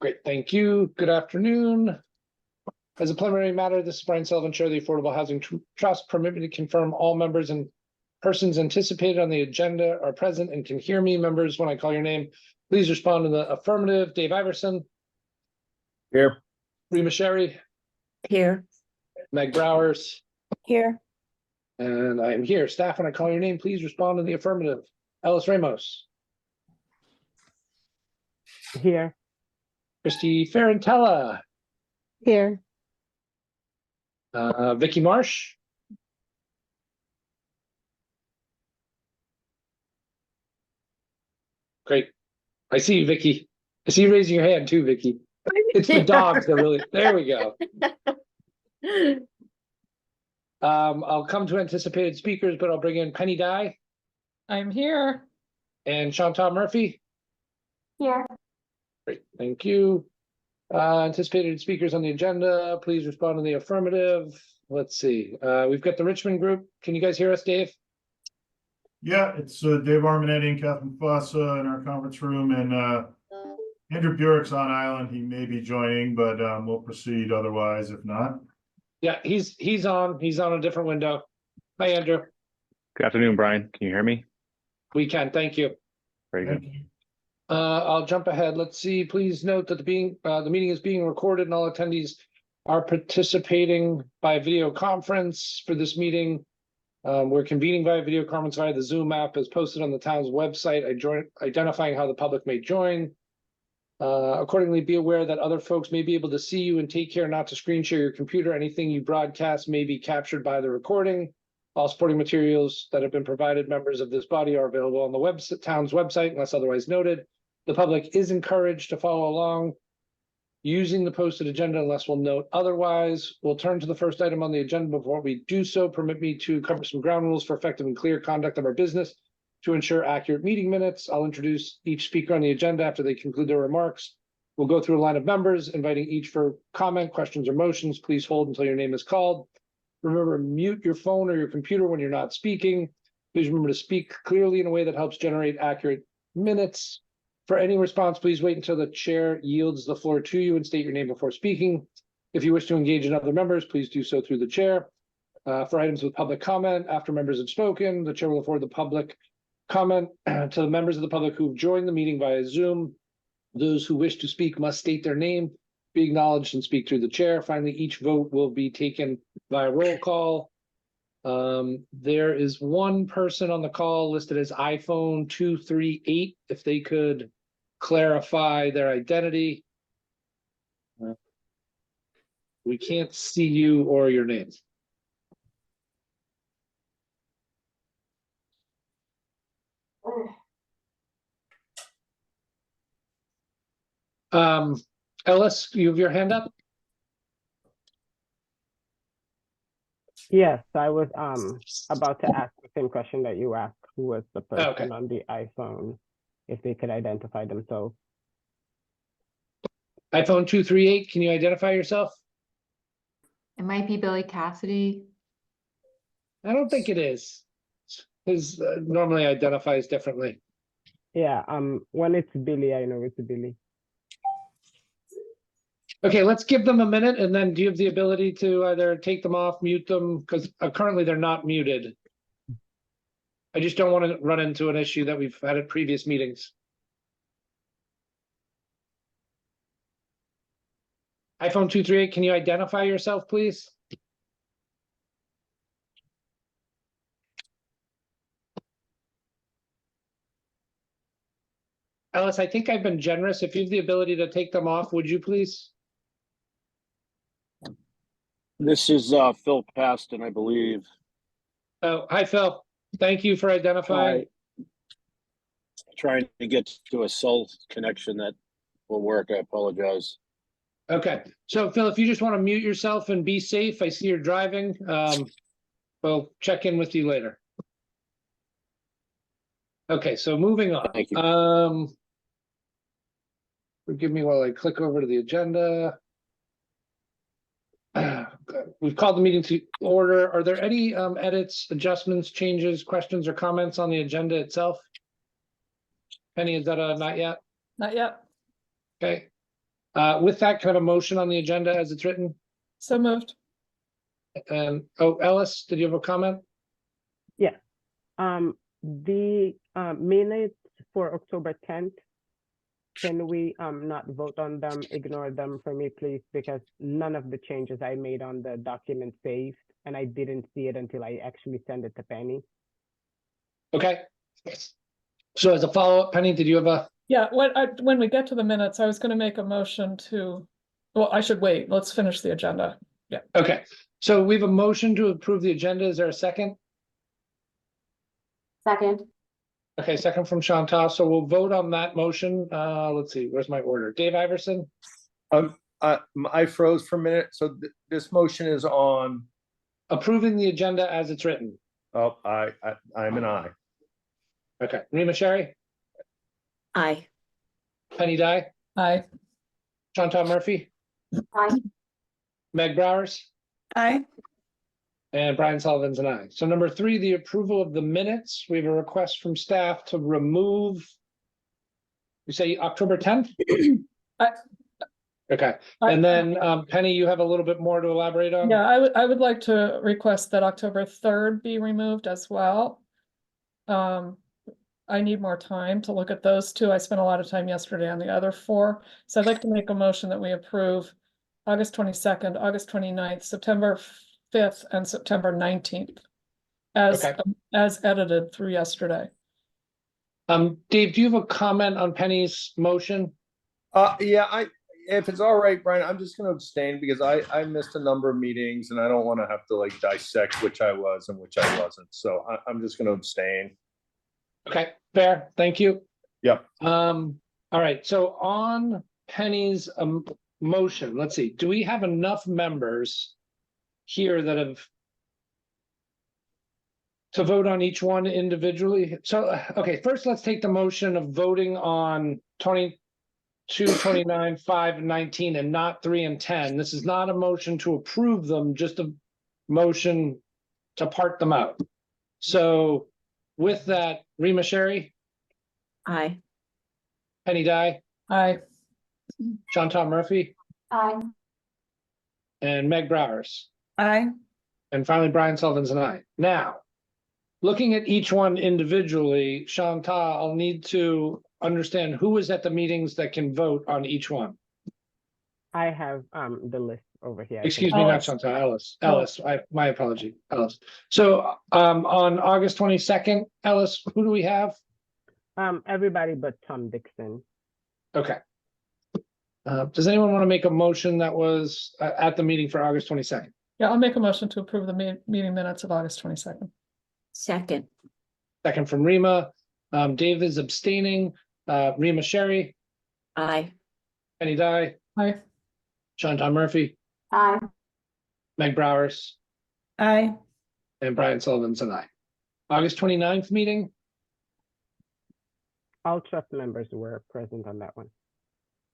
Great, thank you. Good afternoon. As a preliminary matter, this is Brian Sullivan, Chair of the Affordable Housing Trust. Permit me to confirm all members and persons anticipated on the agenda are present and can hear me. Members, when I call your name, please respond in the affirmative. Dave Iverson. Here. Rima Sherry. Here. Meg Browers. Here. And I am here. Staff, when I call your name, please respond in the affirmative. Ellis Ramos. Here. Christy Ferrantella. Here. Vicky Marsh. Great. I see you, Vicky. I see you raising your hand too, Vicky. It's the dogs that really, there we go. I'll come to anticipated speakers, but I'll bring in Penny Dye. I'm here. And Chantal Murphy. Here. Great, thank you. Anticipated speakers on the agenda, please respond in the affirmative. Let's see, we've got the Richmond group. Can you guys hear us, Dave? Yeah, it's Dave Arminetti and Catherine Fossa in our conference room, and Andrew Burek's on island. He may be joining, but we'll proceed otherwise if not. Yeah, he's on a different window. Hi, Andrew. Good afternoon, Brian. Can you hear me? We can, thank you. Very good. Thank you. I'll jump ahead. Let's see. Please note that the meeting is being recorded and all attendees are participating by video conference for this meeting. We're convening via video conference via the Zoom app as posted on the town's website. Identifying how the public may join. Accordingly, be aware that other folks may be able to see you and take care not to screen share your computer. Anything you broadcast may be captured by the recording. All supporting materials that have been provided members of this body are available on the town's website unless otherwise noted. The public is encouraged to follow along using the posted agenda unless we'll note otherwise. We'll turn to the first item on the agenda. Before we do so, permit me to cover some ground rules for effective and clear conduct of our business to ensure accurate meeting minutes. I'll introduce each speaker on the agenda after they conclude their remarks. We'll go through a line of members, inviting each for comment, questions, or motions. Please hold until your name is called. Remember, mute your phone or your computer when you're not speaking. Please remember to speak clearly in a way that helps generate accurate minutes. For any response, please wait until the chair yields the floor to you and state your name before speaking. If you wish to engage in other members, please do so through the chair. For items with public comment, after members have spoken, the chair will afford the public comment to the members of the public who've joined the meeting via Zoom. Those who wish to speak must state their name, be acknowledged, and speak through the chair. Finally, each vote will be taken via roll call. There is one person on the call listed as iPhone 238. If they could clarify their identity. We can't see you or your name. Ellis, you have your hand up? Yes, I was about to ask the same question that you asked. Who was the person Okay. on the iPhone? If they could identify themselves. iPhone 238, can you identify yourself? It might be Billy Cassidy. I don't think it is. His normally identifies differently. Yeah, when it's Billy, I know it's Billy. Okay, let's give them a minute, and then do you have the ability to either take them off, mute them? Because currently they're not muted. I just don't want to run into an issue that we've had at previous meetings. iPhone 238, can you identify yourself, please? Ellis, I think I've been generous. If you have the ability to take them off, would you please? This is Phil Paston, I believe. Oh, hi, Phil. Thank you for identifying. Trying to get to a cell connection that will work. I apologize. Okay, so Phil, if you just want to mute yourself and be safe, I see you're driving. We'll check in with you later. Okay, so moving on. Thank you. Forgive me while I click over to the agenda. We've called the meeting to order. Are there any edits, adjustments, changes, questions, or comments on the agenda itself? Penny, is that not yet? Not yet. Okay. With that, kind of a motion on the agenda as it's written? So moved. And, oh, Ellis, did you have a comment? The minutes for October 10th, can we not vote on them, ignore them for me, please? Because none of the changes I made on the document saved, and I didn't see it until I actually sent it to Penny. Okay. So as a follow-up, Penny, did you have a, Yeah, when we get to the minutes, I was gonna make a motion to, well, I should wait, let's finish the agenda. okay, so we have a motion to approve the agenda. Is there a second? Second. Okay, second from Chantal. So we'll vote on that motion. Let's see, where's my order? Dave Iverson, I froze for a minute, so this motion is on, approving the agenda as it's written. oh, I'm an aye. Okay, Rima Sherry, Aye. Penny Dye, Aye. Chantal Murphy, Aye. Meg Browers, Aye. and Brian Sullivan's an aye. So number 3, the approval of the minutes. We have a request from staff to remove. You say October 10th? Aye. Okay, and then Penny, you have a little bit more to elaborate on? Yeah, I would like to request that October 3rd be removed as well. I need more time to look at those two. I spent a lot of time yesterday on the other 4. So I'd like to make a motion that we approve August 22nd, August 29th, September 5th, and September 19th. Okay. As edited through yesterday. Dave, do you have a comment on Penny's motion? Yeah, if it's all right, Brian, I'm just gonna abstain because I missed a number of meetings and I don't wanna have to like dissect which I was and which I wasn't. So I'm just gonna abstain. Okay, fair, thank you. Yep. All right, so on Penny's motion, let's see, do we have enough members here that have to vote on each one individually? So, okay, first let's take the motion of voting on 22, 29, 5, and 19, and not 3 and 10. This is not a motion to approve them, just a motion to part them out. So with that, Rima Sherry, Aye. Penny Dye, Aye. Chantal Murphy, Aye. and Meg Browers. Aye. And finally, Brian Sullivan's an aye. Now, looking at each one individually, Chantal, I'll need to understand who was at the meetings that can vote on each one. I have the list over here. I Excuse can- me, not Ellis. Chantal, Ellis. Oh. Ellis, my apology, Ellis. So on August 22nd, Ellis, who do we have? Everybody but Tom Dixon. Okay. Does anyone want to make a motion that was at the meeting for August 22nd? Yeah, I'll make a motion to approve the meeting minutes of August 22nd. Second. Second from Rima. Dave is abstaining. Rima Sherry, Aye. Penny Dye, Aye. Chantal Murphy, Aye. Meg Browers, Aye. and Brian Sullivan's an aye. August 29th meeting, All trust members were present on that one.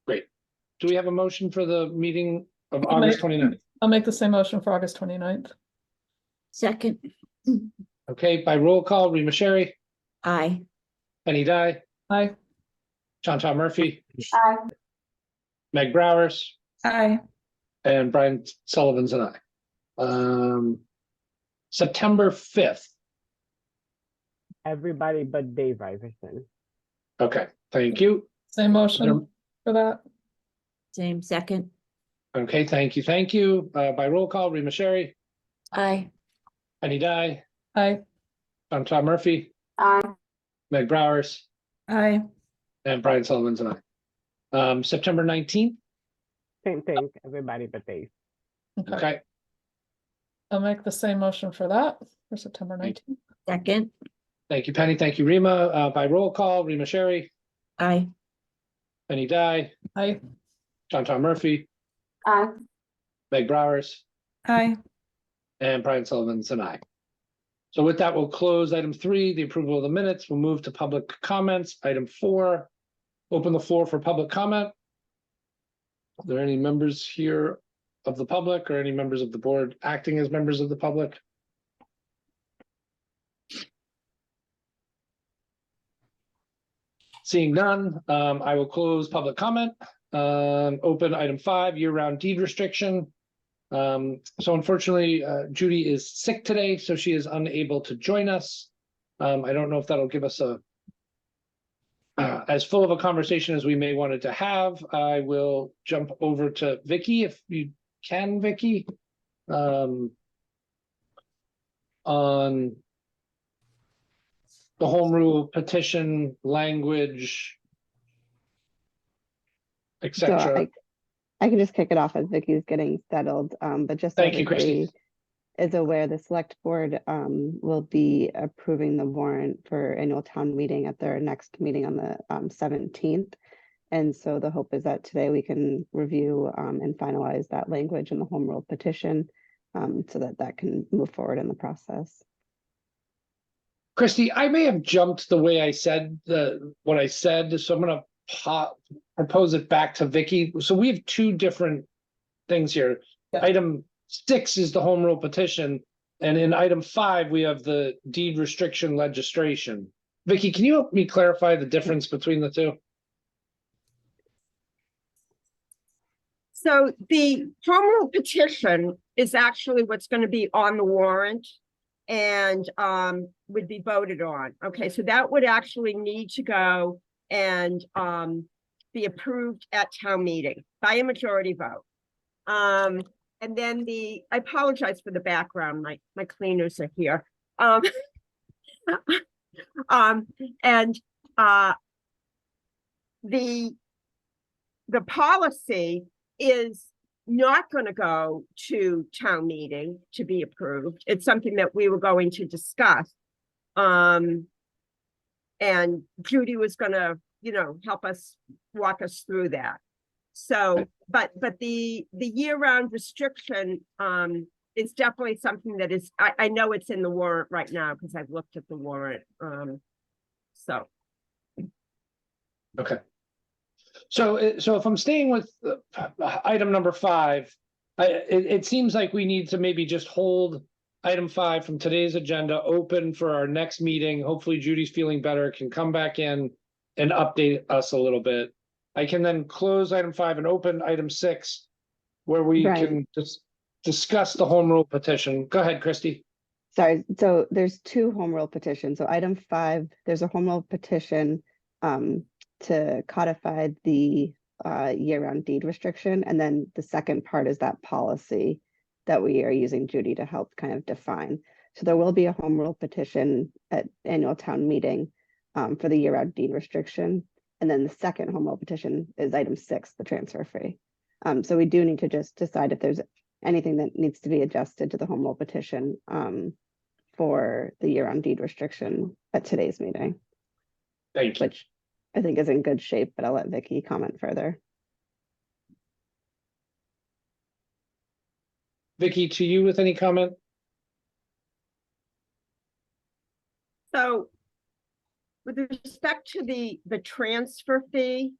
do we have a motion for the meeting of August 29th? I'll make the same motion for August 29th. Second. Okay, by roll call, Rima Sherry, Aye. Penny Dye, Aye. Chantal Murphy, Aye. Meg Browers, Aye. and Brian Sullivan's an aye. September 5th. Everybody but Dave Iverson. Okay, thank you. Same motion for that. Same. Second. Okay, thank you, thank you. By roll call, Rima Sherry, Aye. Penny Dye, Aye. Chantal Murphy, Aye. Meg Browers, Aye. and Brian Sullivan's an aye. September 19th, Same thing, everybody but Dave. Okay. okay, I'll make the same motion for that for September Thank 19th. Second. thank you, Penny, thank you, Rima. By roll call, Rima Sherry, Aye. Penny Dye, Aye. Chantal Murphy, Aye. Meg Browers, Aye. and Brian Sullivan's an aye. So with that, we'll close item 3, the approval of the minutes. We'll move to public comments. Item 4, open the floor for public comment. Are there any members here of the public or any members of the board acting as members of the public? Seeing none, I will close public comment. Open item 5, year-round deed restriction. So unfortunately, Judy is sick today, so she is unable to join us. I don't know if that'll give us a as full of a conversation as we may wanted to have. I will jump over to Vicky if you can, Vicky. On the home rule petition language, So etc. I can just kick it off as Vicky's getting settled, but just so Thank you, Christy. everybody is aware, the select board will be approving the warrant for annual town meeting at their next meeting on the 17th. And so the hope is that today we can review and finalize that language in the home rule petition so that that can move forward in the process. Christy, I may have jumped the way I said what I said, so I'm going to propose it back to Vicky. So we have two different things here. Yeah. Item 6 is the home rule petition, and in item 5 we have the deed restriction legislation. Vicky, can you help me clarify the difference between the two? So the home rule petition is actually what's going to be on the warrant and would be voted on. Okay, so that would actually need to go and be approved at town meeting by a majority vote. And then I apologize for the background, my cleaners are here. The policy is not going to go to town meeting to be approved. It's something that we were going to discuss. And Judy was going to, help us walk us through that. So, but the year-round restriction is definitely something that is, I know it's in the warrant right now because I've looked at the warrant. So. Okay. So if I'm staying with item number 5, it seems like we need to maybe just hold item 5 from today's agenda open for our next meeting. Hopefully Judy's feeling better, can come back in and update us a little bit. I can then close item 5 and open item 6 where we can discuss the home rule petition. Go ahead, Christy. Sorry, so there's 2 home rule petitions. So item 5, there's a home rule petition to codify the year-round deed restriction. And then the second part is that policy that we are using Judy to help kind of define. So there will be a home rule petition at annual town meeting for the year-round deed restriction. And then the second home rule petition is item 6, the transfer fee. So we do need to just decide if there's anything that needs to be adjusted to the home rule petition for the year-round deed restriction at today's meeting. Thank you. Which I think is in good shape, but I'll let Vicky comment further. Vicky, to you with any comment? So with respect to the transfer fee,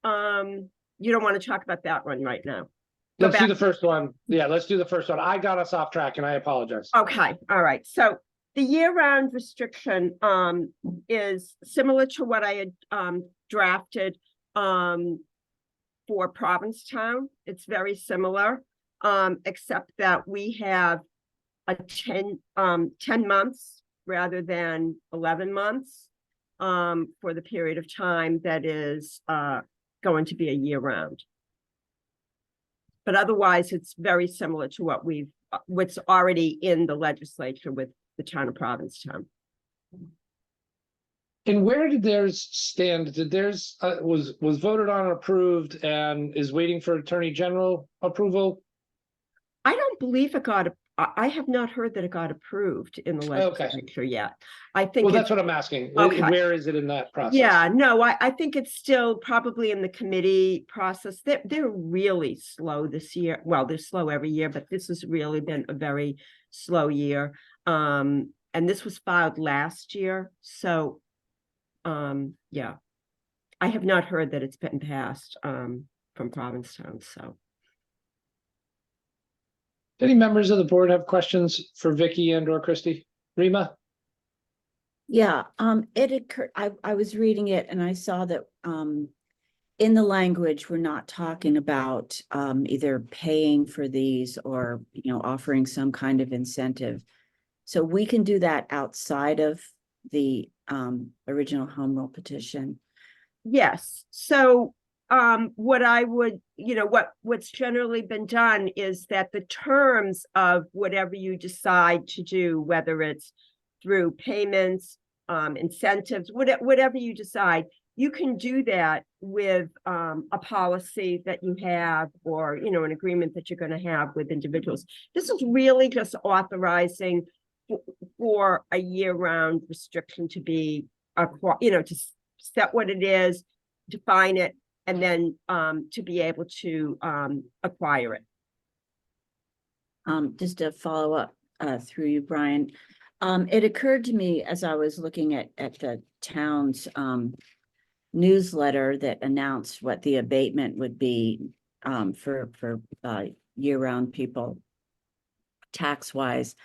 you don't want to talk about that one right now. Let's do the first one. Yeah, let's do the first one. I got us off track and I apologize. Okay, all right. So the year-round restriction is similar to what I had drafted for Provincetown. It's very similar, except that we have a 10 months rather than 11 months for the period of time that is going to be a year round. But otherwise, it's very similar to what's already in the legislature with the town of Provincetown. And where did theirs stand? Did theirs was voted on and approved and is waiting for Attorney General approval? I don't believe it got. I have not heard that it got approved in the legislature yet. I think. Well, that's what I'm asking. Okay. Where is it in that process? Yeah, no, I think it's still probably in the committee process. They're really slow this year. Well, they're slow every year, but this has really been a very slow year. And this was filed last year, so. Yeah, I have not heard that it's been passed from Provincetown, so. Any members of the board have questions for Vicky and or Christy? Rima? Yeah, it occurred, I was reading it and I saw that in the language, we're not talking about either paying for these or, offering some kind of incentive. So we can do that outside of the original home rule petition. Yes, so what I would, what's generally been done is that the terms of whatever you decide to do, whether it's through payments, incentives, whatever you decide, you can do that with a policy that you have, or an agreement that you're going to have with individuals. This is really just authorizing for a year-round restriction to be, to set what it is, define it, and then to be able to acquire it. Just to follow up through you, Brian, it occurred to me as I was looking at the town's newsletter that announced what the abatement would be for year-round people tax-wise.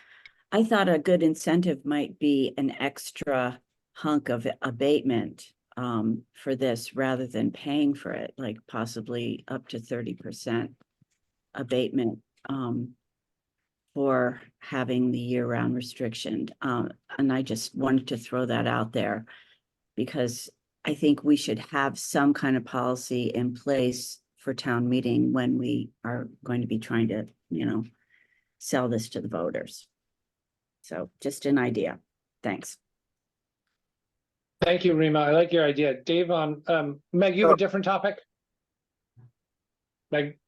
I thought a good incentive might be an extra hunk of abatement for this rather than paying for it, like possibly up to 30% abatement for having the year-round restriction. And I just wanted to throw that out there because I think we should have some kind of policy in place for town meeting when we are going to be trying to, sell this to the voters. So just an idea. Thanks. Thank you, Rima. I like your idea. Dave, Meg, you have a different topic? Meg?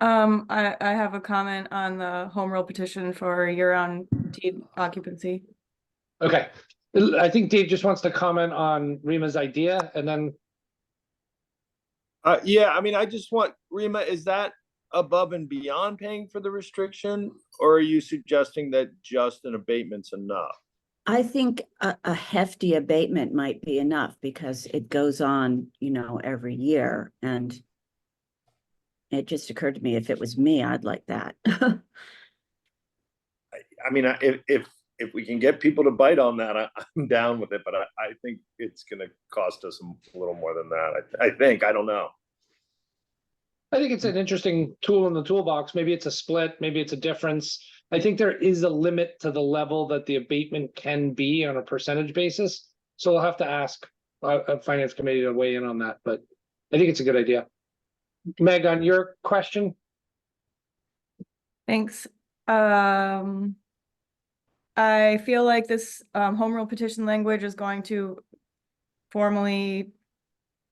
I have a comment on the home rule petition for year-round deed occupancy. Okay. I think Dave just wants to comment on Rima's idea and then. Yeah, I mean, I just want, Rima, is that above and beyond paying for the restriction? Or are you suggesting that just an abatement's enough? I think a hefty abatement might be enough because it goes on, every year. And it just occurred to me, if it was me, I'd like that. I mean, if we can get people to bite on that, I'm down with it, but I think it's going to cost us a little more than that. I don't know. I think it's an interesting tool in the toolbox. Maybe it's a split, maybe it's a difference. I think there is a limit to the level that the abatement can be on a percentage basis. So we'll have to ask a finance committee to weigh in on that, but I think it's a good idea. Meg, on your question. Thanks. I feel like this home rule petition language is going to formally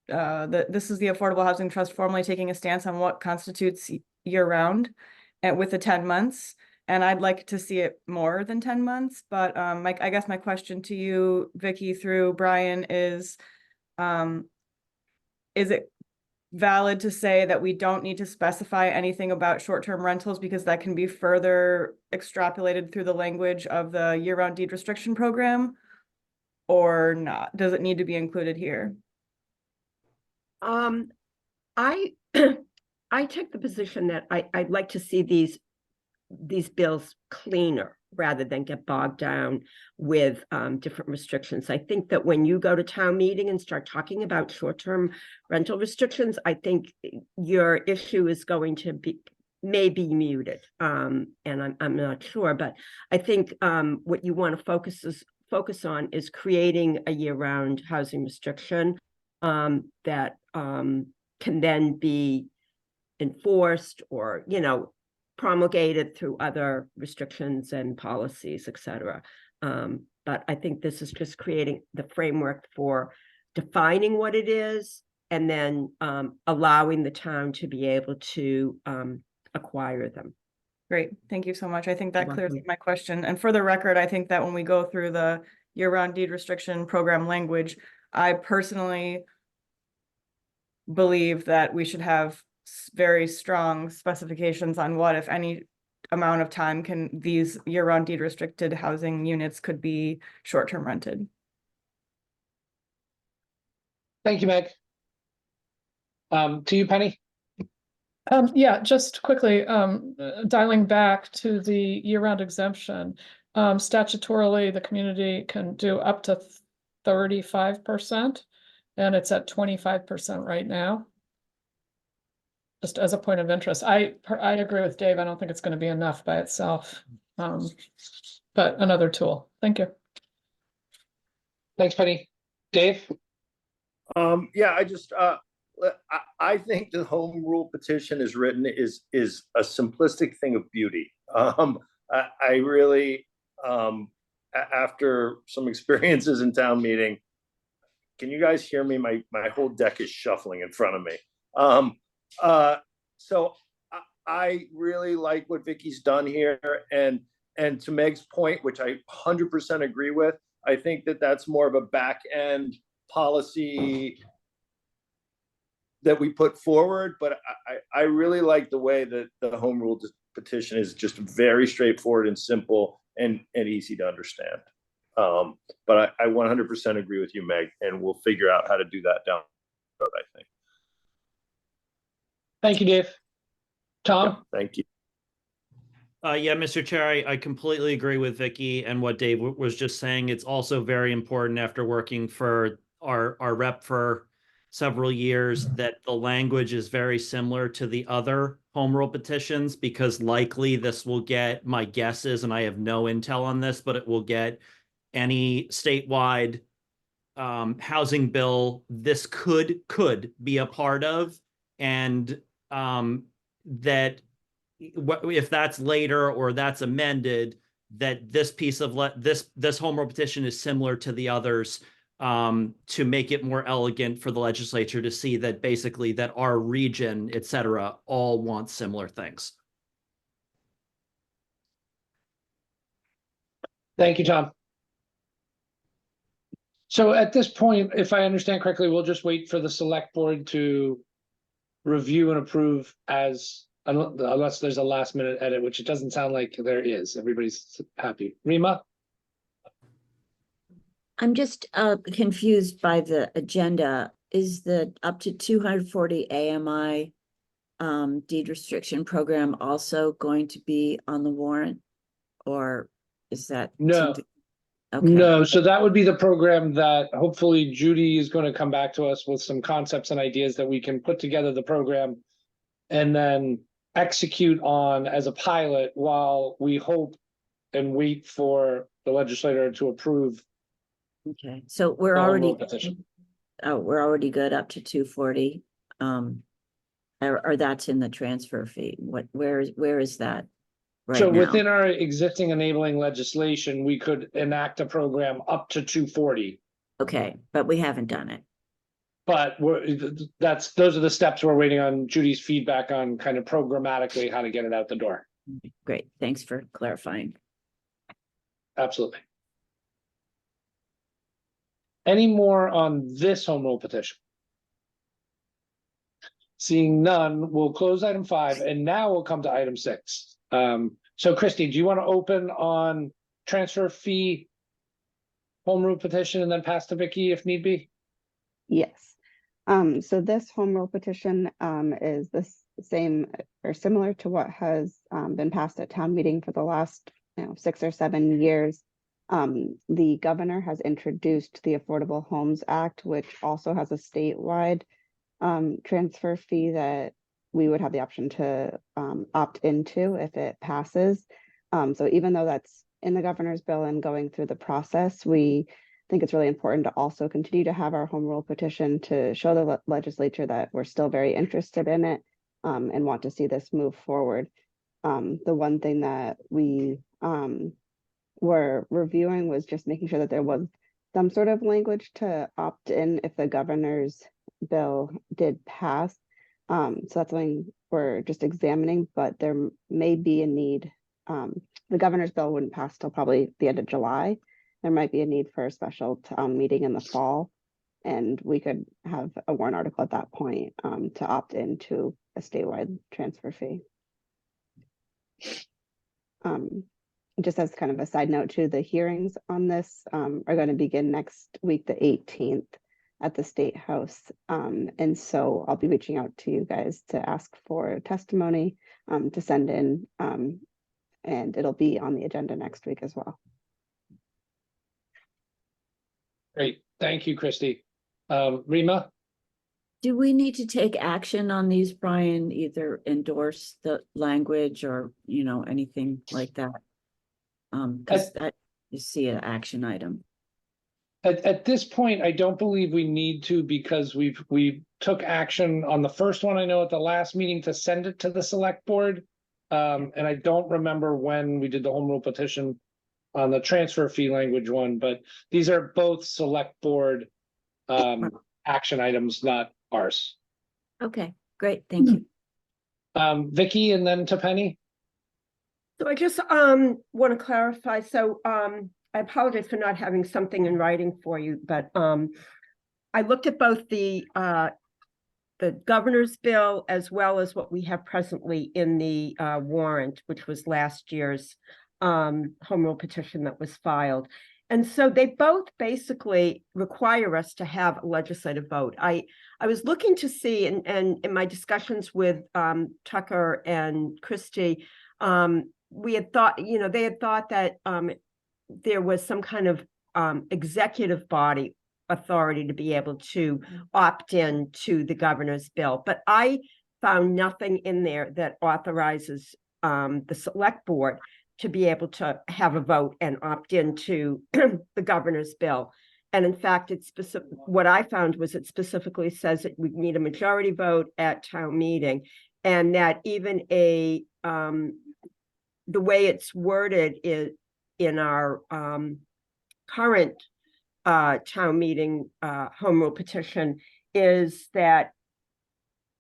this is the Affordable Housing Trust formally taking a stance on what constitutes year-round and with the 10 months. And I'd like to see it more than 10 months. But I guess my question to you, Vicky, through Brian, is it valid to say that we don't need to specify anything about short-term rentals because that can be further extrapolated through the language of the year-round deed restriction program, or not? Does it need to be included here? I take the position that I'd like to see these bills cleaner rather than get bogged down with different restrictions. I think that when you go to town meeting and start talking about short-term rental restrictions, I think your issue is going to be maybe muted. And I'm not sure, but I think what you want to focus on is creating a year-round housing restriction that can then be enforced or, promulgated through other restrictions and policies, et cetera. But I think this is just creating the framework for defining what it is and then allowing the town to be able to acquire them. Great, thank you so much. I think that clears up my question. And for the record, I think that when we go through the year-round deed restriction program language, I personally believe that we should have very strong specifications on what, if any, amount of time can these year-round deed restricted housing units could be short-term rented. Thank you, Meg. To you, Penny. Yeah, just quickly, dialing back to the year-round exemption. Statutorily, the community can do up to 35%. and it's at 25% right now. Just as a point of interest, I agree with Dave. I don't think it's going to be enough by itself. But another tool. Thank you. Thanks, Penny. Dave? Yeah, I think the home rule petition is written is a simplistic thing of beauty. I really, after some experiences in town meeting, can you guys hear me? My whole deck is shuffling in front of me. So I really like what Vicky's done here, and to Meg's point, which I 100% agree with, I think that that's more of a back end policy that we put forward, but I really like the way that the home rule petition is just very straightforward and simple and easy to understand. But I 100% agree with you, Meg, and we'll figure out how to do that down the road, I think. Thank you, Dave. Tom? Yeah, thank you. Yeah, Mr. Chair, I completely agree with Vicky and what Dave was just saying. It's also very important after working for our rep for several years that the language is very similar to the other home rule petitions, because likely this will get, my guess is, and I have no intel on this, but it will get any statewide housing bill this could be a part of, and that if that's later or that's amended, that this piece of this home rule petition is similar to the others, to make it more elegant for the legislature to see that basically that our region, et cetera, all want similar things. Thank you, Tom. So at this point, if I understand correctly, we'll just wait for the select board to review and approve unless there's a last minute edit, which it doesn't sound like there is. Everybody's happy. Rima? I'm just confused by the agenda. Is the up to 240 AMI deed restriction program also going to be on the warrant? Or is that No. something? Okay. No, so that would be the program that hopefully Judy is going to come back to us with some concepts and ideas that we can put together the program and then execute on as a pilot while we hope and wait for the legislator to approve. Okay, so we're the home already rule petition. we're already good up to 240. Or that's in the transfer fee. Where is that right So now? within our existing enabling legislation, we could enact a program up to 240. Okay, but we haven't done it. But those are the steps we're waiting on Judy's feedback on, kind of programmatically how to get it out the door. Great, thanks for clarifying. Absolutely. Any more on this home rule petition? Seeing none, we'll close item 5, and now we'll come to item 6. So Christy, do you want to open on transfer fee home rule petition and then pass to Vicky if need be? Yes. So this home rule petition is the same or similar to what has been passed at town meeting for the last 6 or 7 years. The governor has introduced the Affordable Homes Act, which also has a statewide transfer fee that we would have the option to opt into if it passes. So even though that's in the governor's bill and going through the process, we think it's really important to also continue to have our home rule petition to show the legislature that we're still very interested in it and want to see this move forward. The one thing that we were reviewing was just making sure that there was some sort of language to opt in if the governor's bill did pass. So that's something we're just examining, but there may be a need. The governor's bill wouldn't pass till probably the end of July. There might be a need for a special town meeting in the fall, and we could have a warrant article at that point to opt into a statewide transfer fee. Just as kind of a side note too, the hearings on this are going to begin next week, the 18th at the State House. And so I'll be reaching out to you guys to ask for testimony to send in, and it'll be on the agenda next week as well. Great, thank you, Christy. Rima? Do we need to take action on these, Brian? Either endorse the language or, anything like that? Because you see an action item. At this point, I don't believe we need to, because we took action on the first one, I know, at the last meeting to send it to the select board. And I don't remember when we did the home rule petition on the transfer fee language one, but these are both select board action items, not ours. Okay, great, thank you. Vicky, and then to Penny. So I just want to clarify. So I apologize for not having something in writing for you, but I looked at both the governor's bill as well as what we have presently in the warrant, which was last year's home rule petition that was filed. And so they both basically require us to have a legislative vote. I was looking to see, and in my discussions with Tucker and Christie, we had thought, they had thought that there was some kind of executive body authority to be able to opt in to the governor's bill. But I found nothing in there that authorizes the select board to be able to have a vote and opt into the governor's bill. And in fact, it's specific. What I found was it specifically says that we need a majority vote at town meeting, and that even the way it's worded is in our current town meeting home rule petition is that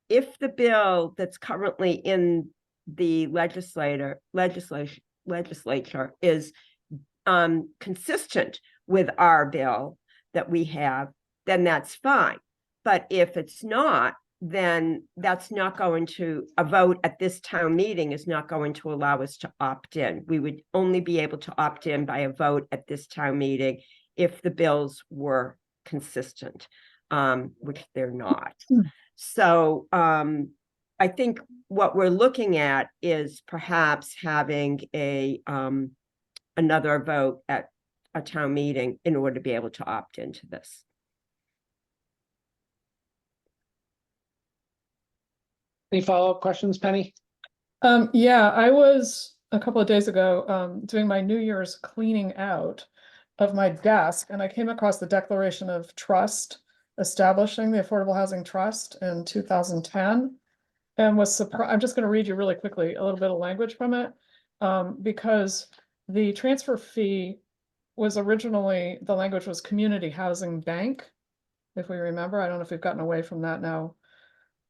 if the bill that's currently in the legislature is consistent with our bill that we have, then that's fine. But if it's not, then that's not going to, a vote at this town meeting is not going to allow us to opt in. We would only be able to opt in by a vote at this town meeting if the bills were consistent, which they're not. So I think what we're looking at is perhaps having another vote at a town meeting in order to be able to opt into this. Any follow-up questions, Penny? Yeah, I was a couple of days ago doing my New Year's cleaning out of my desk, and I came across the Declaration of Trust establishing the Affordable Housing Trust in 2010, and was surprised. I'm just going to read you really quickly a little bit of language from it, because the transfer fee was originally, the language was community housing bank, if we remember. I don't know if we've gotten away from that now.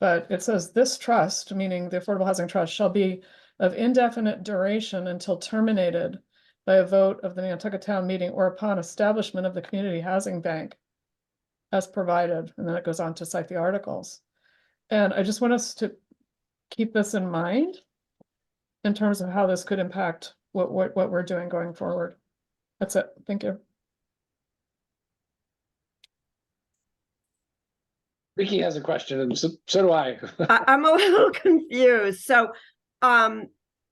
But it says this trust, meaning the Affordable Housing Trust, shall be of indefinite duration until terminated by a vote of the Nantucket Town Meeting or upon establishment of the Community Housing Bank as provided. And then it goes on to cite the articles. And I just want us to keep this in mind in terms of how this could impact what we're doing going forward. That's it. Thank you. Vicky has a question, and so do I. I'm a little confused. So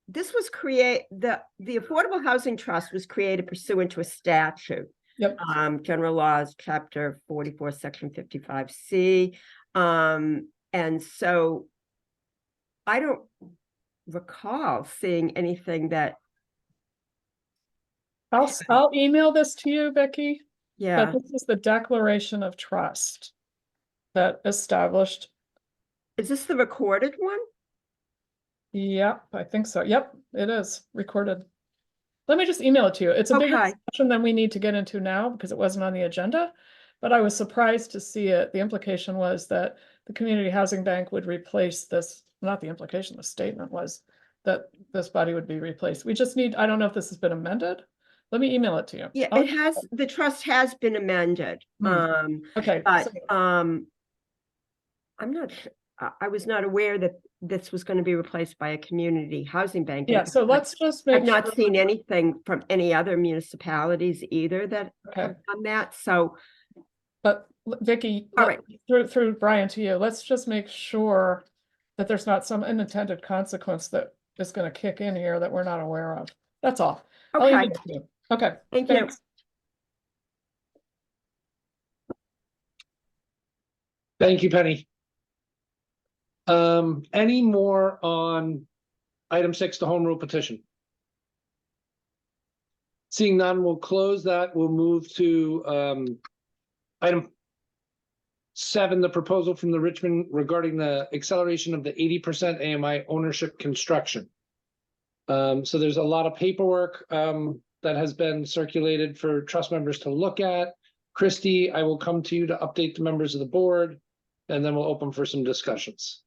this was the Affordable Housing Trust was created pursuant to a statute. Yep. General Laws, Chapter 44, Section 55C. And so I don't recall seeing anything that. I'll email this to you, Becky. Yeah. But this is the Declaration of Trust that established. Is this the recorded one? Yep, I think so. Yep, it is recorded. Let me just email it to you. It's a bigger discussion than we need to get into now because it wasn't on the agenda, but I was surprised to see it. The implication was that the Community Housing Bank would replace this, not the implication, the statement was that this body would be replaced. We just need, I don't know if this has been amended. Let me email it to you. Yeah, it has, the trust has been amended. Okay. But I'm not sure. I was not aware that this was going to be replaced by a community housing bank. Yeah, so let's just make I've not seen anything from any other municipalities either that have done that. So, but Vicky, all right, through Brian to you, let's just make sure that there's not some unintended consequence that is going to kick in here that we're not aware of. That's all. Okay. Okay. Thank Thanks. you. Thank you, Penny. Any more on item 6, the home rule petition? Seeing none, we'll close that. We'll move to item 7, the proposal from the Richmond regarding the acceleration of the 80% AMI ownership construction. So there's a lot of paperwork that has been circulated for trust members to look at. Christy, I will come to you to update the members of the board, and then we'll open for some discussions.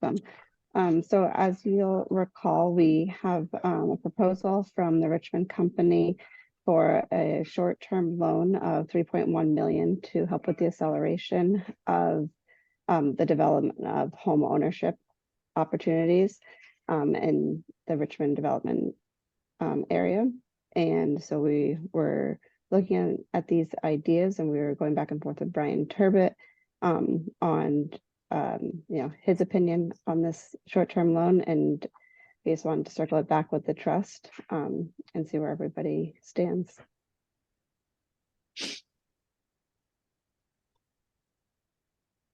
Awesome. So as you'll recall, we have a proposal from the Richmond company for a short-term loan of 3.1 million to help with the acceleration of the development of home ownership opportunities in the Richmond development area. And so we were looking at these ideas, and we were going back and forth with Brian Turbot on his opinion on this short-term loan, and we just wanted to circle it back with the trust and see where everybody stands.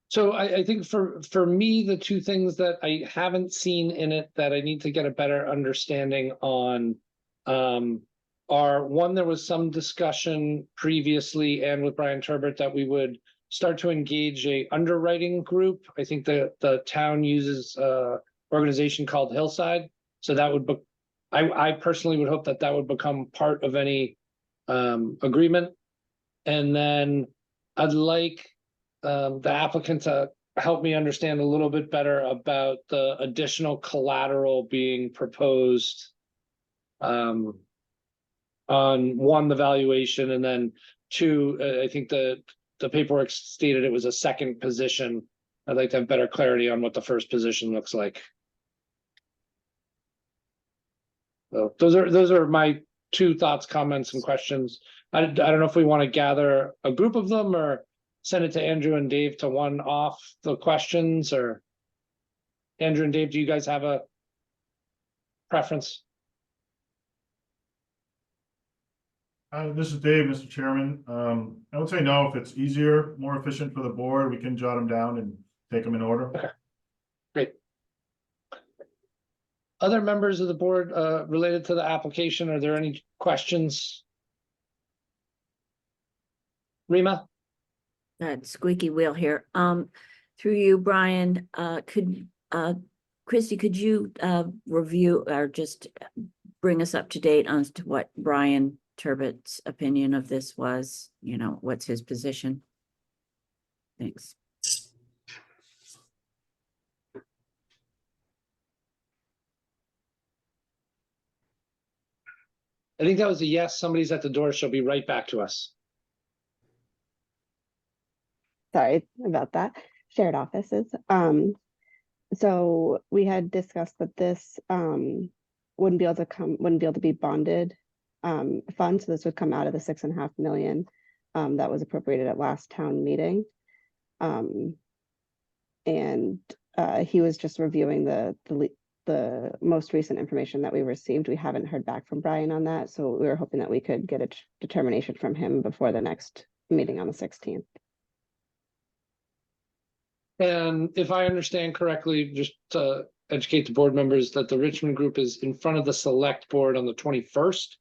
So I think for me, the two things that I haven't seen in it that I need to get a better understanding on are, one, there was some discussion previously and with Brian Turbot that we would start to engage a underwriting group. I think the town uses a organization called Hillside. So that would I personally would hope that that would become part of any agreement. And then I'd like the applicant to help me understand a little bit better about the additional collateral being proposed on, one, the valuation, and then two, I think the paperwork stated it was a second position. I'd like to have better clarity on what the first position looks like. So those are my two thoughts, comments, and questions. I don't know if we want to gather a group of them or send it to Andrew and Dave to one off the questions, or Andrew and Dave, do you guys have a preference? This is Dave, Mr. Chairman. I would say no, if it's easier, more efficient for the board, we can jot them down and take them in order. Okay, great. Other members of the board related to the application, are there any questions? Rima? That squeaky wheel here. Through you, Brian, Christy, could you review or just bring us up to date on to what Brian Turbot's opinion of this was? You know, what's his position? Thanks. I think that was a yes. Somebody's at the door. She'll be right back to us. Sorry about that. Shared offices. So we had discussed that this wouldn't be able to be bonded fund. So this would come out of the 6.5 million that was appropriated at last town meeting. And he was just reviewing the most recent information that we received. We haven't heard back from Brian on that, so we were hoping that we could get a determination from him before the next meeting on the 16th. And if I understand correctly, just to educate the board members, that the Richmond group is in front of the select board on the 21st.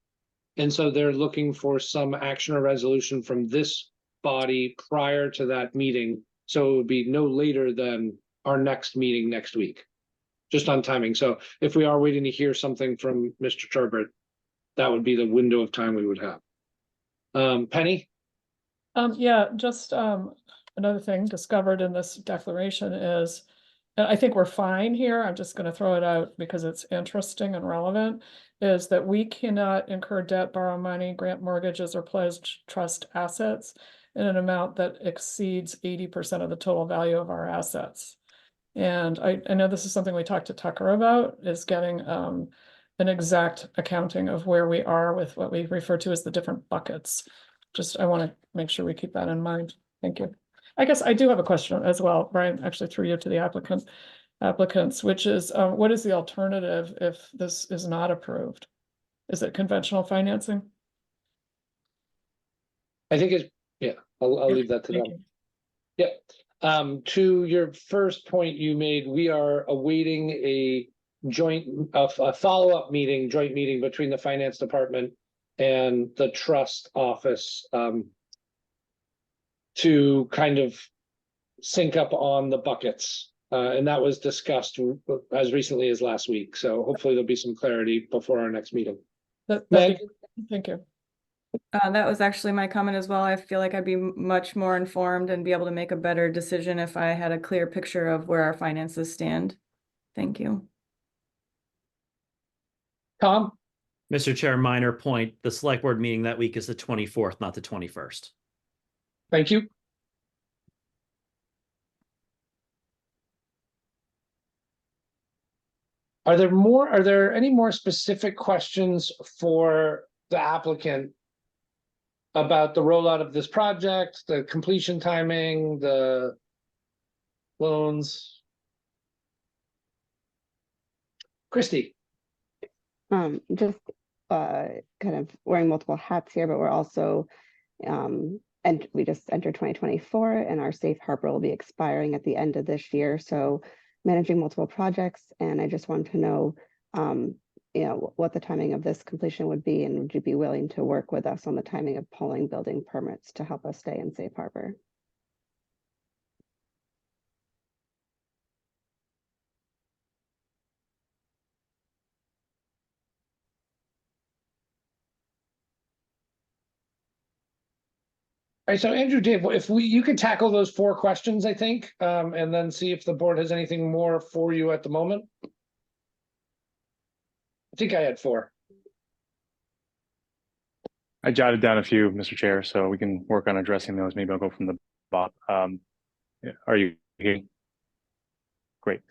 And so they're looking for some action or resolution from this body prior to that meeting. So it would be no later than our next meeting next week, just on timing. So if we are waiting to hear something from Mr. Turbot, that would be the window of time we would have. Penny? Yeah, just another thing discovered in this declaration is, and I think we're fine here, I'm just going to throw it out because it's interesting and relevant, is that we cannot incur debt, borrow money, grant mortgages, or pledge trust assets in an amount that exceeds 80% of the total value of our assets. And I know this is something we talked to Tucker about, is getting an exact accounting of where we are with what we refer to as the different buckets. Just, I want to make sure we keep that in mind. Thank you. I guess I do have a question as well, Brian, actually threw you to the applicants, which is, what is the alternative if this is not approved? Is it conventional financing? I think it's, yeah, I'll leave that to them. Yep. To your first point you made, we are awaiting a a follow-up meeting, joint meeting between the finance department and the trust office, to kind of sync up on the buckets. And that was discussed as recently as last week. So hopefully there'll be some clarity before our next meeting. That'd Meg? be good. Thank you. That was actually my comment as well. I feel like I'd be much more informed and be able to make a better decision if I had a clear picture of where our finances stand. Thank you. Tom? Mr. Chair, minor point, the select board meeting that week is the 24th, not the 21st. Thank you. Are there any more specific questions for the applicant about the rollout of this project, the completion timing, the loans? Christy? Just kind of wearing multiple hats here, but we're also and we just entered 2024 and our safe harbor will be expiring at the end of this year. So managing multiple projects, and I just want to know you know, what the timing of this completion would be, and would you be willing to work with us on the timing of pulling building permits to help us stay in safe harbor? All right, so Andrew, Dave, if you could tackle those 4 questions, I think, and then see if the board has anything more for you at the moment. I think I had 4. I jotted down a few, Mr. Chair, so we can work on addressing those. Maybe I'll go from the bottom. Are you hearing? Great.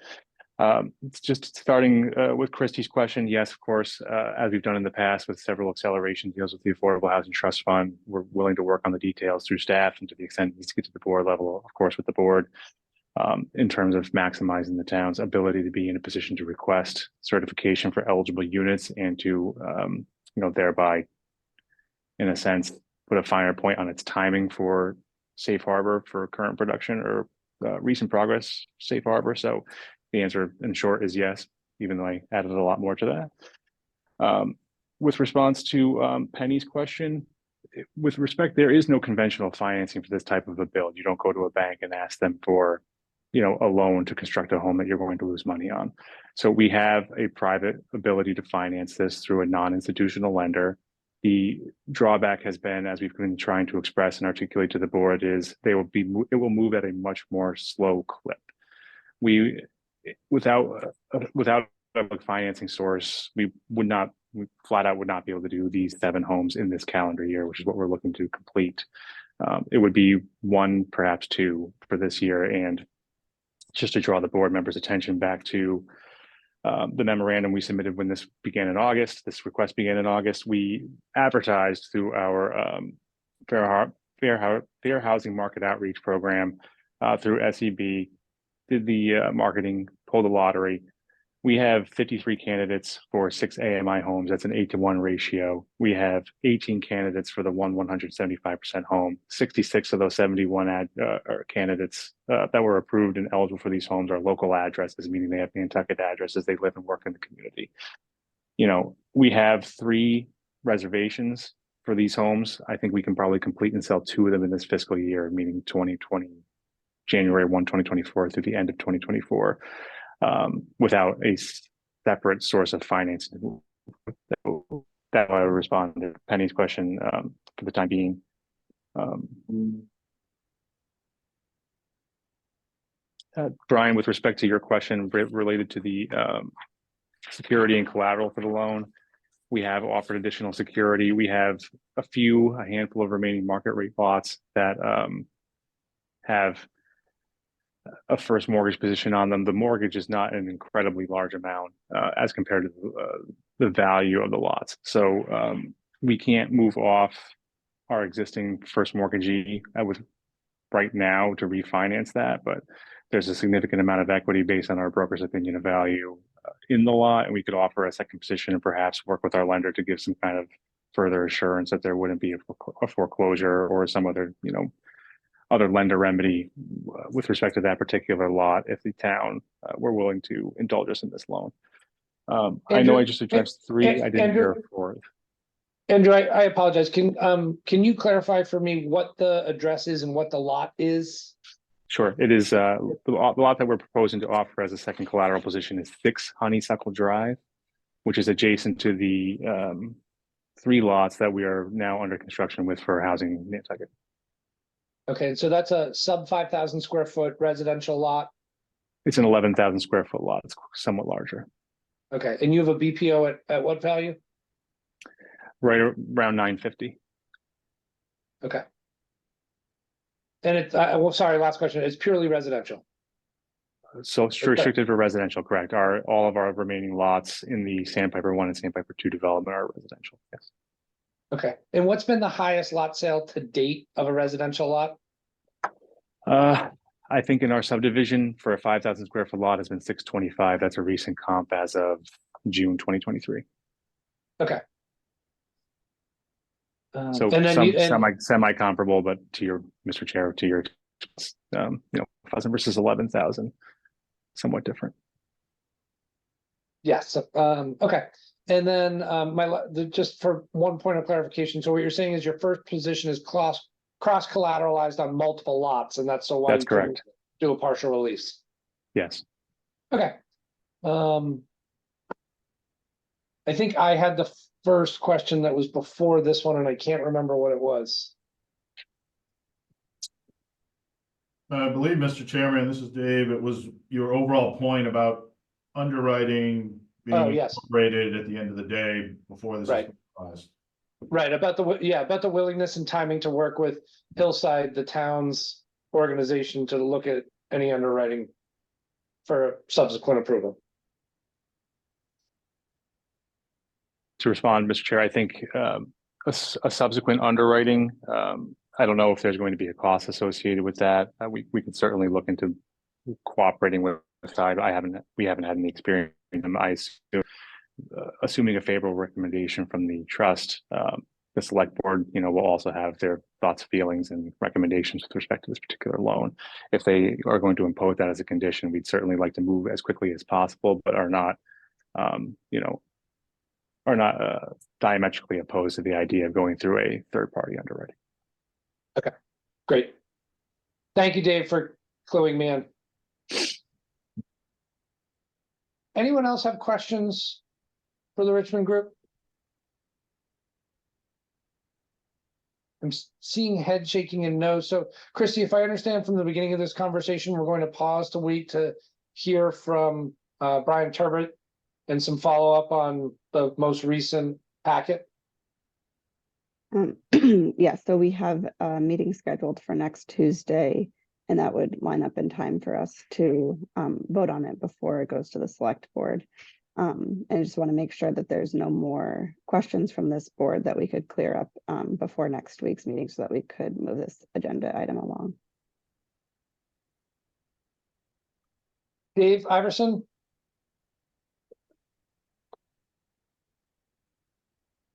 It's just starting with Christie's question. Yes, of course, as we've done in the past with several acceleration deals with the Affordable Housing Trust Fund, we're willing to work on the details through staff, and to the extent it needs to get to the board level, of course, with the board, in terms of maximizing the town's ability to be in a position to request certification for eligible units and to, you know, thereby, in a sense, put a finer point on its timing for safe harbor for current production or recent progress safe harbor. So the answer in short is yes, even though I added a lot more to that. With response to Penny's question, with respect, there is no conventional financing for this type of a build. You don't go to a bank and ask them for, you know, a loan to construct a home that you're going to lose money on. So we have a private ability to finance this through a non-institutional lender. The drawback has been, as we've been trying to express and articulate to the board, is it will move at a much more slow clip. Without a financing source, we flat out would not be able to do these 7 homes in this calendar year, which is what we're looking to complete. It would be 1, perhaps 2 for this year. And just to draw the board members' attention back to the memorandum we submitted when this began in August, this request began in August, we advertised through our fair housing market outreach program through SEB, did the marketing, pulled the lottery. We have 53 candidates for 6 AMI homes. That's an 8-to-1 ratio. We have 18 candidates for the 175% home. 66 of those 71 candidates that were approved and eligible for these homes are local addresses, meaning they have Nantucket addresses. They live and work in the community. You know, we have 3 reservations for these homes. I think we can probably complete and sell 2 of them in this fiscal year, meaning January 1, 2024 through the end of 2024. Without a separate source of financing. That I would respond to Penny's question for the time being. Brian, with respect to your question related to the security and collateral for the loan, we have offered additional security. We have a handful of remaining market rate lots that have a first mortgage position on them. The mortgage is not an incredibly large amount as compared to the value of the lots. So we can't move off our existing first mortgagee right now to refinance that, but there's a significant amount of equity based on our broker's opinion of value in the lot, and we could offer a second position and perhaps work with our lender to give some kind of further assurance that there wouldn't be a foreclosure or some other, you know, other lender remedy with respect to that particular lot if the town were willing to indulge us in this loan. I know I just addressed three. I didn't hear a fourth. Andrew, I apologize. Can you clarify for me what the address is and what the lot is? Sure. It is the lot that we're proposing to offer as a second collateral position is 6 Honeysuckle Drive, which is adjacent to the 3 lots that we are now under construction with for housing in Nantucket. Okay, so that's a sub 5,000 square foot residential lot. It's an 11,000 square foot lot. It's somewhat larger. Okay, and you have a BPO at what value? Right around 950. Okay. And it's, well, sorry, last question. It's purely residential. So it's restricted for residential, correct? All of our remaining lots in the Sandpiper 1 and Sandpiper 2 development are residential, yes. Okay, and what's been the highest lot sale to date of a residential lot? I think in our subdivision for a 5,000 square foot lot has been 625. That's a recent comp as of June 2023. Okay. So and then semi comparable, but to your, Mr. Chair, to your, 1,000 versus 11,000, somewhat different. yes. Okay. And then just for one point of clarification, so what you're saying is your first position is cross collateralized on multiple lots, and that's why that's correct. Do a partial release. Yes. Okay. I think I had the first question that was before this one, and I can't remember what it was. I believe, Mr. Chairman, this is Dave. It was your overall point about underwriting being incorporated at the end of the day before this is finalized. Right, about the willingness and timing to work with Hillside, the town's organization, to look at any underwriting for subsequent approval. To respond, Mr. Chair, I think a subsequent underwriting, I don't know if there's going to be a cost associated with that. We can certainly look into cooperating with the side. We haven't had any experience. I assume, assuming a favorable recommendation from the trust, the select board, will also have their thoughts, feelings, and recommendations with respect to this particular loan. If they are going to impose that as a condition, we'd certainly like to move as quickly as possible, but are not, diametrically opposed to the idea of going through a third-party underwriting. Okay, great. Thank you, Dave, for cluing me in. Anyone else have questions for the Richmond Group? I'm seeing head shaking and no. So, Christy, if I understand from the beginning of this conversation, we're going to pause to wait to hear from Brian Turbot and some follow-up on the most recent packet. Yeah, so we have a meeting scheduled for next Tuesday, and that would line up in time for us to vote on it before it goes to the select board. And I just want to make sure that there's no more questions from this board that we could clear up before next week's meeting so that we could move this agenda item along. Dave Iverson?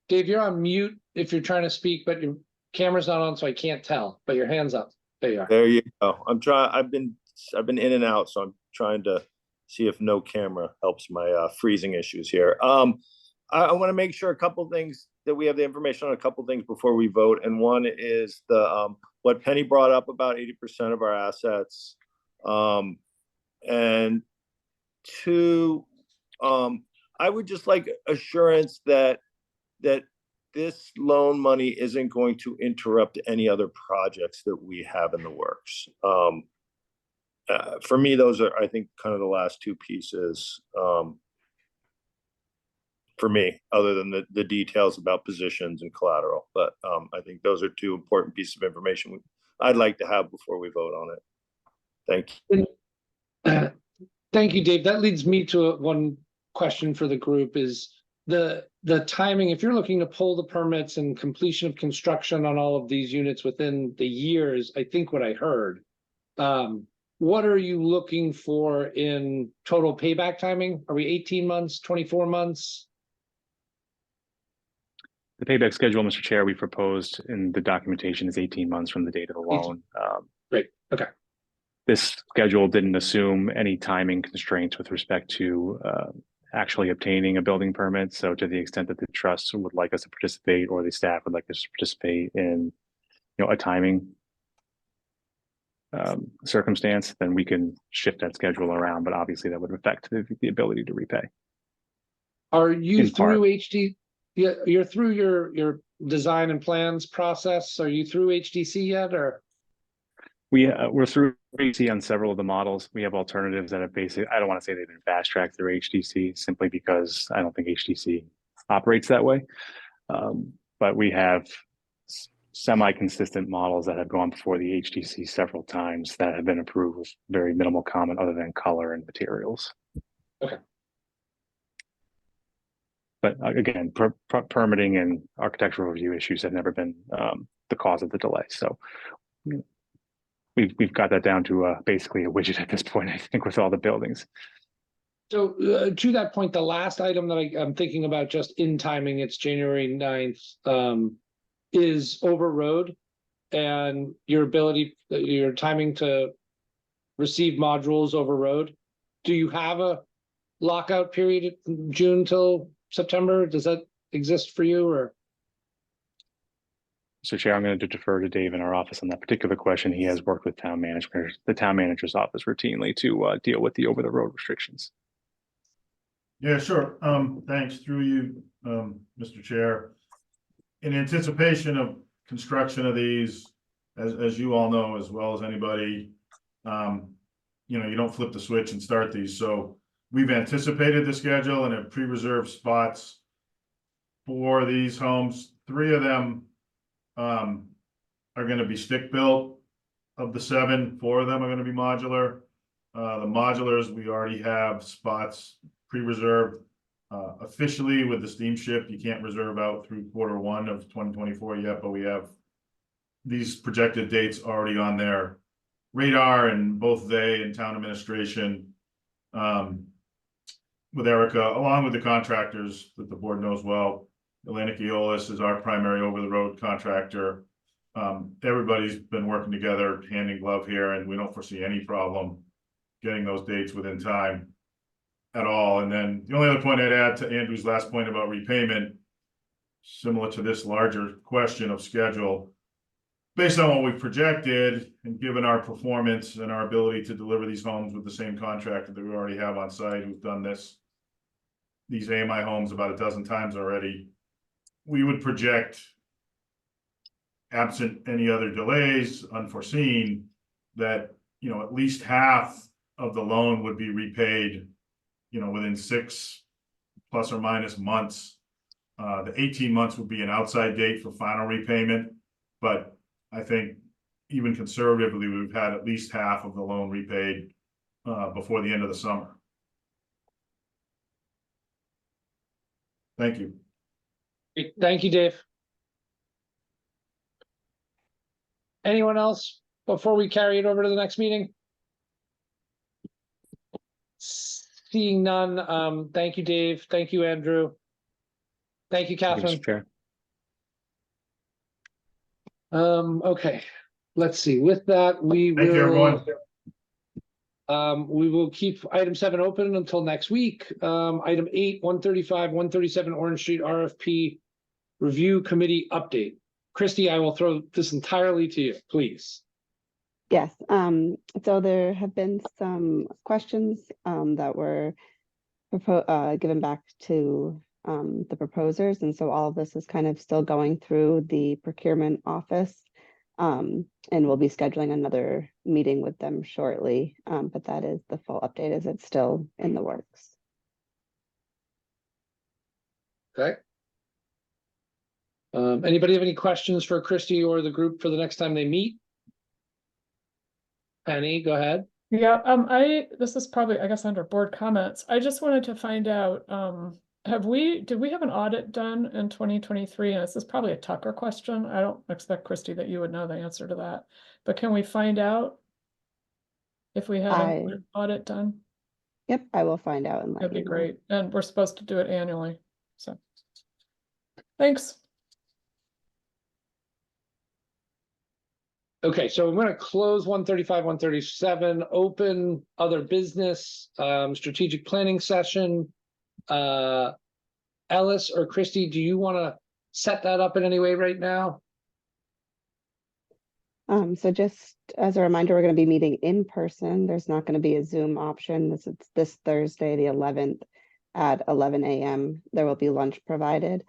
Dave, you're on mute if you're trying to speak, but your camera's not on, so I can't tell, but your hand's up. There you are. There you go. I've been in and out, so I'm trying to see if no camera helps my freezing issues here. I want to make sure a couple things that we have the information on a couple things before we vote. And one is the what Penny brought up about 80% of our assets. And two, I would just like assurance that this loan money isn't going to interrupt any other projects that we have in the works. For me, those are, I think, kind of the last two pieces for me, other than the details about positions and collateral. But I think those are two important pieces of information I'd like to have before we vote on it. Thank you. Thank you, Dave. That leads me to one question for the group is the timing. If you're looking to pull the permits and completion of construction on all of these units within the years, I think what I heard, what are you looking for in total payback timing? Are we 18 months, 24 months? The payback schedule, Mr. Chair, we proposed in the documentation is 18 months from the date of the loan. This schedule didn't assume any timing constraints with respect to actually obtaining a building permit. So to the extent that the trust would like us to participate or the staff would like us to participate in, a timing circumstance, then we can shift that schedule around. But obviously that would affect the ability to repay. Are you In part. through HD? Yeah, you're through your design and plans process. Are you through HDC yet, or? We're through HDC on several of the models. We have alternatives that have basically, I don't want to say they've been fast tracked through HDC simply because I don't think HDC operates that way. But we have semi-consistent models that have gone before the HDC several times that have been approved with very minimal comment other than color and materials. Okay. But again, permitting and architectural review issues have never been the cause of the delay. So we've got that down to basically a widget at this point, I think, with all the buildings. So to that point, the last item that I'm thinking about just in timing, it's January 9th, is over road and your timing to receive modules over road. Do you have a lockout period June till September? Does that exist for you, or? So Chair, I'm going to defer to Dave in our office on that particular question. He has worked with the town manager's office routinely to deal with the over the road restrictions. Yeah, sure. Thanks through you, Mr. Chair. In anticipation of construction of these, as you all know, as well as anybody, you don't flip the switch and start these. So we've anticipated the schedule and have pre-reserved spots for these homes. 3 of them are going to be stick built. Of the 7, 4 of them are going to be modular. The modulars, we already have spots pre-reserved. Officially with the steamship, you can't reserve out through Q1 of 2024 yet, but we have these projected dates already on their radar, and both they and town administration with Erica, along with the contractors that the board knows well. Atlantic Eolus is our primary over-the-road contractor. Everybody's been working together hand in glove here, and we don't foresee any problem getting those dates within time at all. And then the only other point I'd add to Andrew's last point about repayment, similar to this larger question of schedule, based on what we've projected and given our performance and our ability to deliver these homes with the same contractor that we already have on site, who's done these AMI homes about a dozen times already, we would project, absent any other delays unforeseen, that at least half of the loan would be repaid within 6 plus or minus months. The 18 months would be an outside date for final repayment, but I think even conservatively, we've had at least half of the loan repaid before the end of the summer. Thank you. Thank you, Dave. Anyone else before we carry it over to the next meeting? Seeing none, thank you, Dave. Thank you, Andrew. Thank you, Thank you, Catherine. Mr. Chair. Okay, let's see. With that, Thank you, everyone. We will keep item 7 open until next week. Item 8, 135, 137 Orange Street RFP Review Committee update. Christy, I will throw this entirely to you, please. Yes, so there have been some questions that were given back to the proposers, and so all of this is kind of still going through the procurement office, and we'll be scheduling another meeting with them shortly, but that is the full update as it's still in the works. Okay. Anybody have any questions for Christy or the group for the next time they meet? Penny, go ahead. Yeah, this is probably, I guess, under board comments. I just wanted to find out, did we have an audit done in 2023? And this is probably a Tucker question. I don't expect, Christy, that you would know the answer to that, but can we find out if we had an audit done? Yep, I will find out and let That'd you be know. great. And we're supposed to do it annually, so. Thanks. Okay, so I'm gonna close 135, 137, open other business, strategic planning session. Ellis or Christy, do you wanna set that up in any way right now? So just as a reminder, we're going to be meeting in person. There's not going to be a Zoom option. It's this Thursday, the 11th at 11 a.m. There will be lunch provided.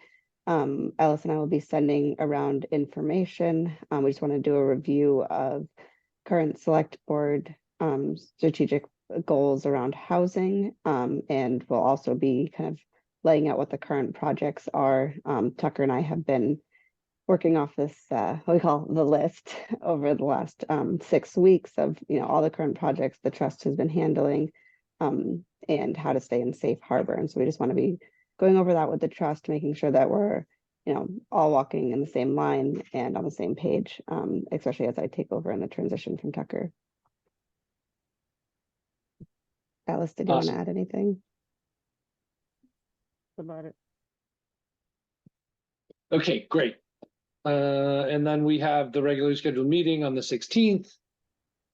Alice and I will be sending around information. We just want to do a review of current select board strategic goals around housing. And we'll also be kind of laying out what the current projects are. Tucker and I have been working off this what we call the list over the last 6 weeks of all the current projects the trust has been handling, and how to stay in safe harbor. And so we just want to be going over that with the trust, making sure that we're all walking in the same line and on the same page, especially as I take over in the transition from Tucker. Alice, did you want to add anything about it? Okay, great. And then we have the regularly scheduled meeting on the 16th.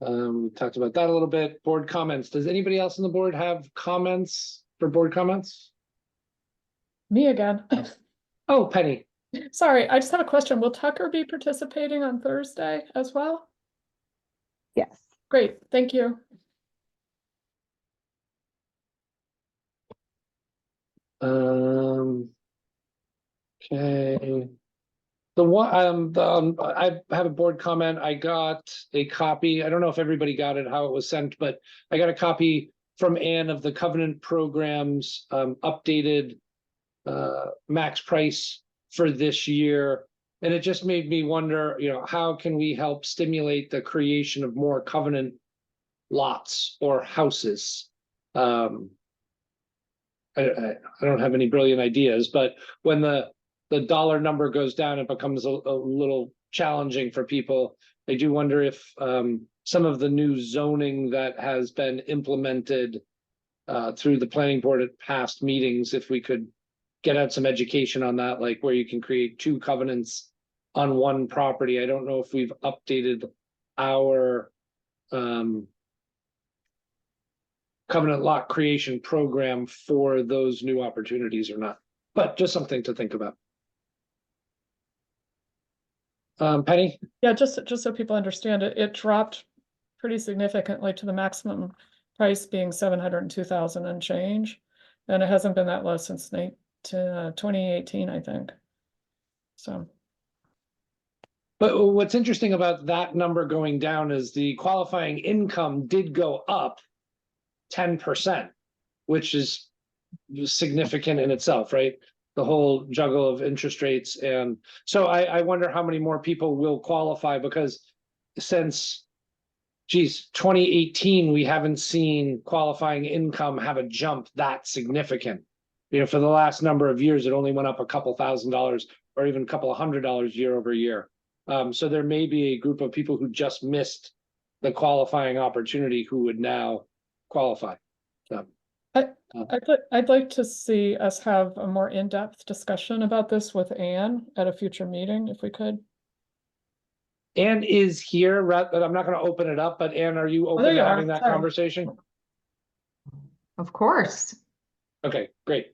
We talked about that a little bit. Board comments. Does anybody else on the board have comments for board comments? Me again. Oh, Penny. Sorry, I just have a question. Will Tucker be participating on Thursday as well? Yes. Great, thank you. Okay. I have a board comment. I got a copy. I don't know if everybody got it, how it was sent, but I got a copy from Ann of the Covenant Program's updated max price for this year. And it just made me wonder, how can we help stimulate the creation of more Covenant lots or houses? I don't have any brilliant ideas, but when the dollar number goes down, it becomes a little challenging for people. I do wonder if some of the new zoning that has been implemented through the planning board at past meetings, if we could get out some education on that, like where you can create 2 covenants on one property. I don't know if we've updated our covenant lot creation program for those new opportunities or not, but just something to think about. Penny? Yeah, just so people understand it, it dropped pretty significantly to the maximum price being 702,000 and change. And it hasn't been that low since 2018, I think. So. But what's interesting about that number going down is the qualifying income did go up 10%, which is significant in itself, right? The whole juggle of interest rates. And so I wonder how many more people will qualify, because since 2018, we haven't seen qualifying income have a jump that significant. For the last number of years, it only went up a couple $1,000 or even a couple $100 year over year. So there may be a group of people who just missed the qualifying opportunity who would now qualify. So, I'd like to see us have a more in-depth discussion about this with Anne at a future meeting, if we could. Anne is here. I'm not going to open it up, but Anne, are you open to having that conversation? Of course. Okay, great.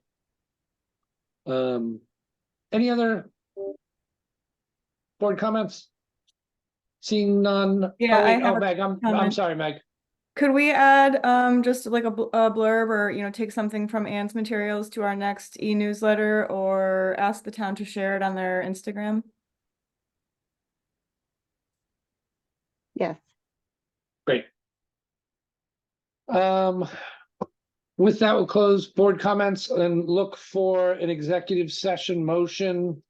Any other board comments? Seeing none. Yeah, I have Meg, I'm sorry, Meg. Could we add just like a blurb, or take something from Anne's materials to our next e-newsletter, or ask the town to share it on their Instagram? Yes. Great. With that, we'll close board comments and look for an executive session motion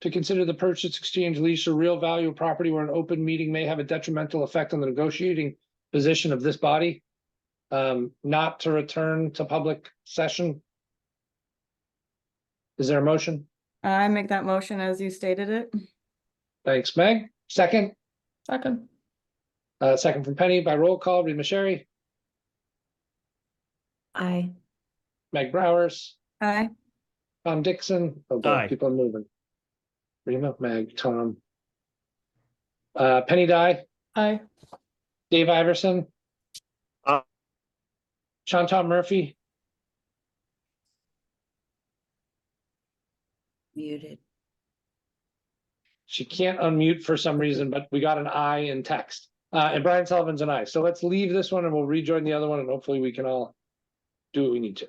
to consider the purchase, exchange, lease, or real value of property where an open meeting may have a detrimental effect on the negotiating position of this body, not to return to public session. Is there a motion? I make that motion as you stated it. Thanks, Meg. Second? Second. Second from Penny by roll call. Rima Sherry. Aye. Meg Browers. Aye. Tom Dixon. Oh boy, Aye. people are moving. Rima, Meg, Tom. Penny Dye, Aye. Dave Iverson. Aye. Chantal Murphy, Muted. she can't unmute for some reason, but we got an I in text. And Brian Sullivan's an I. So let's leave this one and we'll rejoin the other one and hopefully we can all do what we need to.